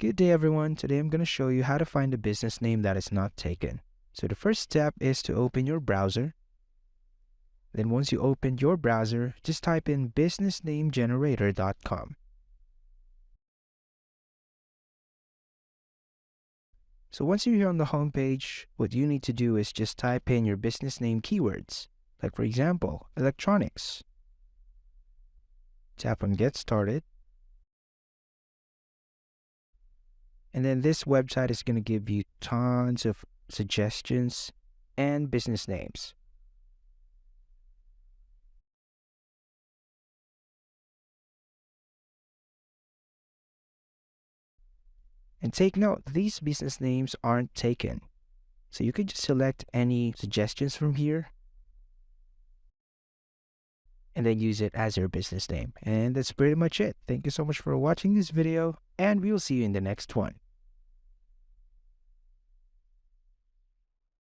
Good day everyone, today I'm going to show you how to find a business name that is not taken. So the first step is to open your browser. Then once you open your browser, just type in businessnamegenerator.com. So once you're here on the home page, what you need to do is just type in your business name keywords. Like for example, electronics. Tap on Get Started. And then this website is going to give you tons of suggestions and business names. And take note, these business names aren't taken. So you can just select any suggestions from here and then use it as your business name. And that's pretty much it. Thank you so much for watching this video, and we will see you in the next one.